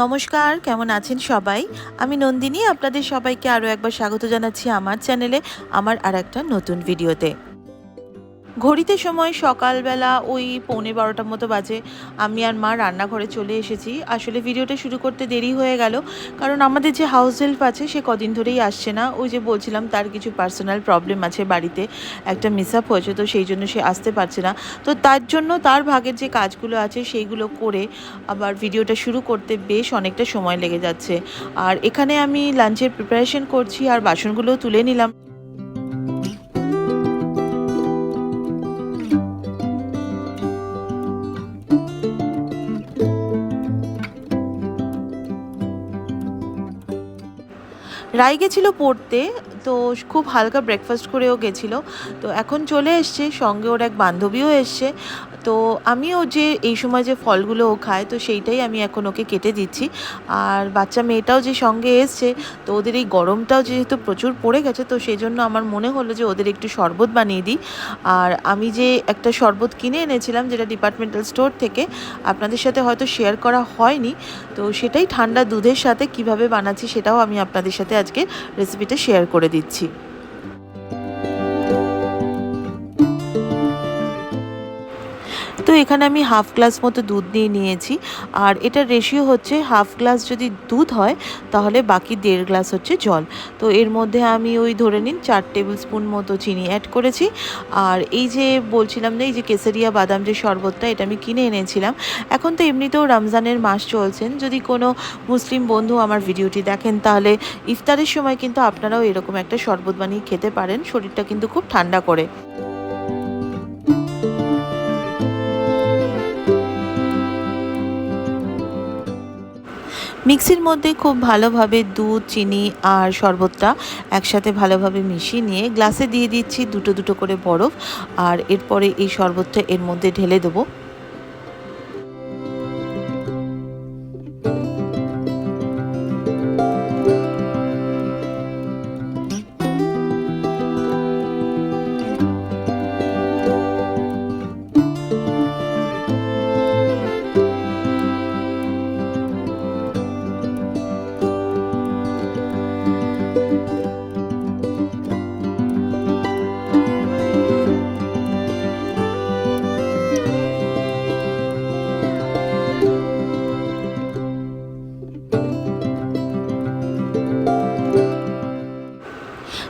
নমস্কার, কেমন আছেন সবাই? আমি নন্দিনী, আপনাদের সবাইকে আরও একবার স্বাগত জানাচ্ছি আমার চ্যানেলে, আমার আরেকটা নতুন ভিডিওতে। ঘড়িতে সময় সকালবেলা ওই 11:45 মতো বাজে। আমি আর মা রান্নাঘরে চলে এসেছি। আসলে ভিডিওটা শুরু করতে দেরি হয়ে গেল, কারণ আমাদের যে হাউস হেল্প আছে সে কদিন ধরেই আসছে না। ওই যে বলছিলাম তার কিছু পার্সোনাল প্রবলেম আছে বাড়িতে, একটা মিস আপ হয়েছে, তো সেই জন্য সে আসতে পারছে না। তো তার জন্য তার ভাগের যে কাজগুলো আছে সেইগুলো করে আবার ভিডিওটা শুরু করতে বেশ অনেকটা সময় লেগে যাচ্ছে। আর এখানে আমি লাঞ্চের প্রিপারেশন করছি আর বাসনগুলোও তুলে নিলাম। রাই গেছিলো পড়তে, তো খুব হালকা ব্রেকফাস্ট করেও গেছিলো। তো এখন চলে এসছে, সঙ্গে ওর এক বান্ধবীও এসছে। তো আমিও যে এই সময় যে ফলগুলো ও খায়, তো সেইটাই আমি এখন ওকে কেটে দিচ্ছি। আর বাচ্চা মেয়েটাও যে সঙ্গে এসছে, তো ওদের এই গরমটাও যেহেতু প্রচুর পড়ে গেছে, তো সেই জন্য আমার মনে হলো যে ওদের একটু শরবত বানিয়ে দিই। আর আমি যে একটা শরবত কিনে এনেছিলাম, যেটা ডিপার্টমেন্টাল স্টোর থেকে, আপনাদের সাথে হয়তো শেয়ার করা হয়নি, তো সেটাই ঠান্ডা দুধের সাথে কিভাবে বানাচ্ছি সেটাও আমি আপনাদের সাথে আজকে রেসিপিটা শেয়ার করে দিচ্ছি। তো এখানে আমি হাফ গ্লাস মতো দুধ নিয়ে নিয়েছি, আর এটার রেশিও হচ্ছে হাফ গ্লাস যদি দুধ হয় তাহলে বাকি 1.5 গ্লাস হচ্ছে জল। তো এর মধ্যে আমি ওই ধরে নিন 4 টেবিল স্পুন মতো চিনি অ্যাড করেছি। আর এই যে বলছিলাম না, এই যে কেসারিয়া বাদাম যে শরবতটা, এটা আমি কিনে এনেছিলাম। এখন তো এমনিতেও রমজানের মাস চলছেন, যদি কোনো মুসলিম বন্ধু আমার ভিডিওটি দেখেন তাহলে ইফতারের সময় কিন্তু আপনারাও এরকম একটা শরবত বানিয়ে খেতে পারেন, শরীরটা কিন্তু খুব ঠান্ডা করে। মিক্সির মধ্যে খুব ভালোভাবে দুধ, চিনি আর শরবতটা একসাথে ভালোভাবে মিশিয়ে নিয়ে গ্লাসে দিয়ে দিচ্ছি দুটো দুটো করে বরফ। আর এরপরে এই শরবতটা এর মধ্যে ঢেলে দেবো।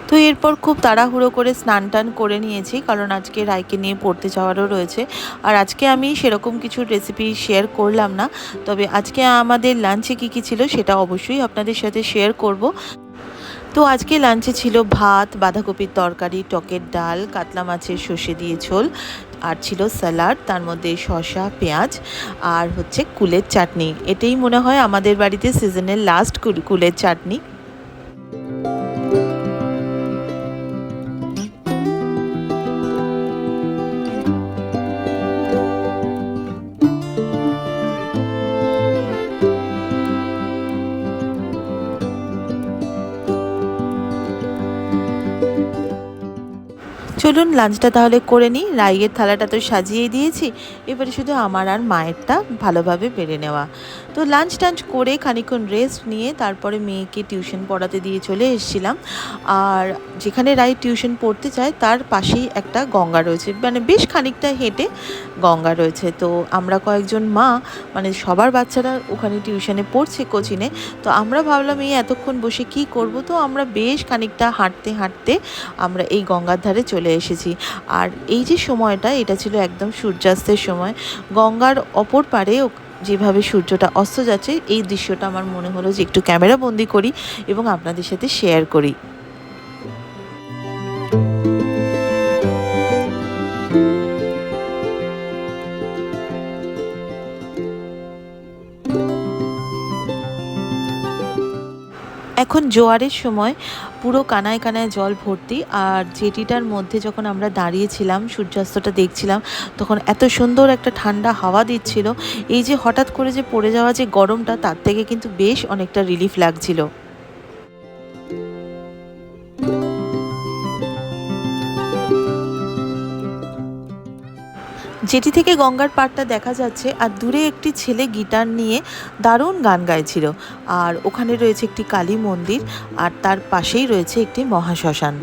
তো এরপর খুব তাড়াহুড়ো করে স্নান টান করে নিয়েছি, কারণ আজকে রাইকে নিয়ে পড়তে যাওয়ারও রয়েছে। আর আজকে আমি সেরকম কিছু রেসিপি শেয়ার করলাম না, তবে আজকে আমাদের লাঞ্চে কী কী ছিল সেটা অবশ্যই আপনাদের সাথে শেয়ার করব। তো আজকে লাঞ্চে ছিল ভাত, বাঁধাকপির তরকারি, টকের ডাল, কাতলা মাছের সর্ষে দিয়ে ঝোল, আর ছিল স্যালাড, তার মধ্যে শসা, পেঁয়াজ, আর হচ্ছে কুলের চাটনি। এটাই মনে হয় আমাদের বাড়িতে সিজনের লাস্ট কুলের চাটনি। চলুন লাঞ্চটা তাহলে করে নিই। রাইয়ের থালাটা তো সাজিয়ে দিয়েছি, এবারে শুধু আমার আর মায়েরটা ভালোভাবে বেড়ে নেওয়া। তো লাঞ্চ টাঞ্চ করে খানিকক্ষণ রেস্ট নিয়ে তারপরে মেয়েকে টিউশন পড়াতে দিয়ে চলে এসেছিলাম। আর যেখানে রাই টিউশন পড়তে চায় তার পাশেই একটা গঙ্গা রয়েছে, মানে বেশ খানিকটা হেঁটে গঙ্গা রয়েছে। তো আমরা কয়েকজন মা, মানে সবার বাচ্চারা ওখানে টিউশনে পড়ছে কোচিনে, তো আমরা ভাবলাম এই এতক্ষণ বসে কি করব, তো আমরা বেশ খানিকটা হাঁটতে হাঁটতে আমরা এই গঙ্গার ধারে চলে এসেছি। আর এই যে সময়টা, এটা ছিল একদম সূর্যাস্তের সময়। গঙ্গার অপর পারে যেভাবে সূর্যটা অস্ত যাচ্ছে, এই দৃশ্যটা আমার মনে হলো যে একটু ক্যামেরা বন্দি করি এবং আপনাদের সাথে শেয়ার করি। এখন জোয়ারের সময় পুরো কানায় কানায় জল ভর্তি। আর জেটিটার মধ্যে যখন আমরা দাঁড়িয়েছিলাম সূর্যাস্তটা দেখছিলাম, তখন এত সুন্দর একটা ঠান্ডা হাওয়া দিচ্ছিল। এই যে হঠাৎ করে যে পড়ে যাওয়া যে গরমটা, তার থেকে কিন্তু বেশ অনেকটা রিলিফ লাগছিল। যেটি থেকে গঙ্গার পাড়টা দেখা যাচ্ছে, আর দূরে একটি ছেলে গিটার নিয়ে দারুণ গান গাইছিল। আর ওখানে রয়েছে একটি কালী মন্দির, আর তার পাশেই রয়েছে একটি মহাশ্মশান।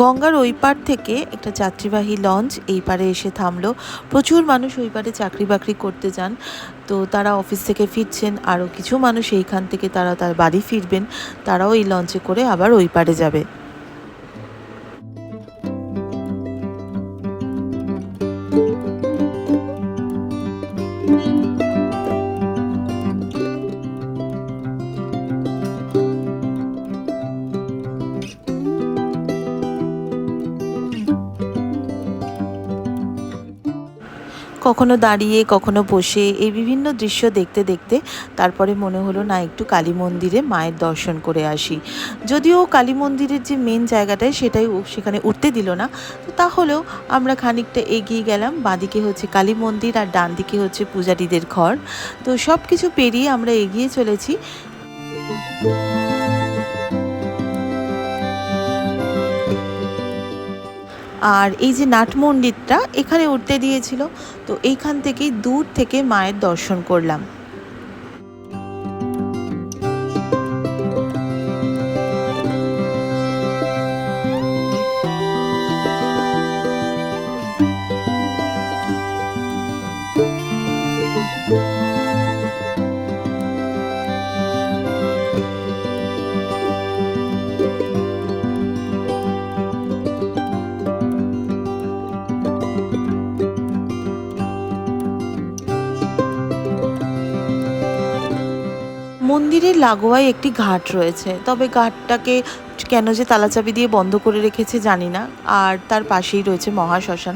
গঙ্গার ওই পার থেকে একটা যাত্রীবাহী লঞ্চ এই পারে এসে থামলো। প্রচুর মানুষ ওই পারে চাকরি বাকরি করতে যান, তো তারা অফিস থেকে ফিরছেন। আরও কিছু মানুষ এইখান থেকে তারা তার বাড়ি ফিরবেন, তারাও এই লঞ্চে করে আবার ওই পারে যাবে। কখনো দাঁড়িয়ে কখনো বসে এই বিভিন্ন দৃশ্য দেখতে দেখতে তারপরে মনে হলো না, একটু কালী মন্দিরে মায়ের দর্শন করে আসি। যদিও কালী মন্দিরের যে মেন জায়গাটায় সেটাই সেখানে উঠতে দিল না, তো তাহলেও আমরা খানিকটা এগিয়ে গেলাম। বাঁদিকে হচ্ছে কালী মন্দির আর ডান দিকে হচ্ছে পূজারীদের ঘর। তো সব কিছু পেরিয়ে আমরা এগিয়ে চলেছি। আর এই যে নাট মন্দিরটা এখানে উঠতে দিয়েছিল, তো এইখান থেকেই দূর থেকে মায়ের দর্শন করলাম। মন্দিরের লাগোয়ায় একটি ঘাট রয়েছে, তবে ঘাটটাকে কেন যে তালাচাবি দিয়ে বন্ধ করে রেখেছে জানি না। আর তার পাশেই রয়েছে মহাশ্মশান।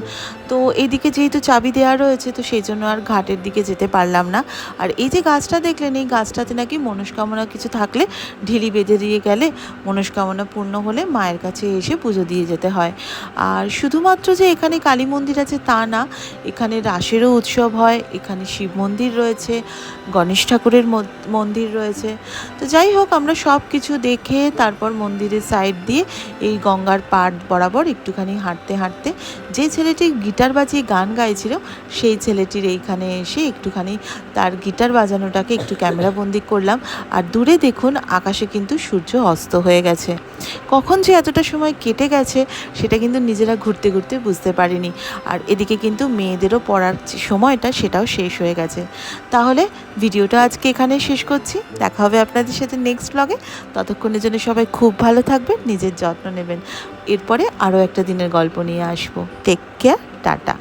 তো এইদিকে যেহেতু চাবি দেওয়া রয়েছে, তো সেই জন্য আর ঘাটের দিকে যেতে পারলাম না। আর এই যে গাছটা দেখলেন, এই গাছটাতে নাকি মনস্কামনা কিছু থাকলে ঢিলি বেঁধে দিয়ে গেলে মনস্কামনা পূর্ণ হলে মায়ের কাছে এসে পুজো দিয়ে যেতে হয়। আর শুধুমাত্র যে এখানে কালী মন্দির আছে তা না, এখানে রাসেরও উৎসব হয়, এখানে শিব মন্দির রয়েছে, গণেশ ঠাকুরের মন্দির রয়েছে। তো যাই হোক, আমরা সব কিছু দেখে তারপর মন্দিরের সাইড দিয়ে এই গঙ্গার পাড় বরাবর একটুখানি হাঁটতে হাঁটতে, যে ছেলেটি গিটার বাজিয়ে গান গাইছিল সেই ছেলেটির এইখানে এসে একটুখানি তার গিটার বাজানোটাকে একটু ক্যামেরাবন্দি করলাম। আর দূরে দেখুন, আকাশে কিন্তু সূর্য অস্ত হয়ে গেছে। কখন যে এতটা সময় কেটে গেছে সেটা কিন্তু নিজেরা ঘুরতে ঘুরতে বুঝতে পারিনি। আর এদিকে কিন্তু মেয়েদেরও পড়ার সময়টা সেটাও শেষ হয়ে গেছে। তাহলে ভিডিওটা আজকে এখানে শেষ করছি। দেখা হবে আপনাদের সাথে নেক্সট ব্লগে। ততক্ষণের জন্য সবাই খুব ভালো থাকবেন, নিজের যত্ন নেবেন। এরপরে আরও একটা দিনের গল্প নিয়ে আসবো। Take care, tata.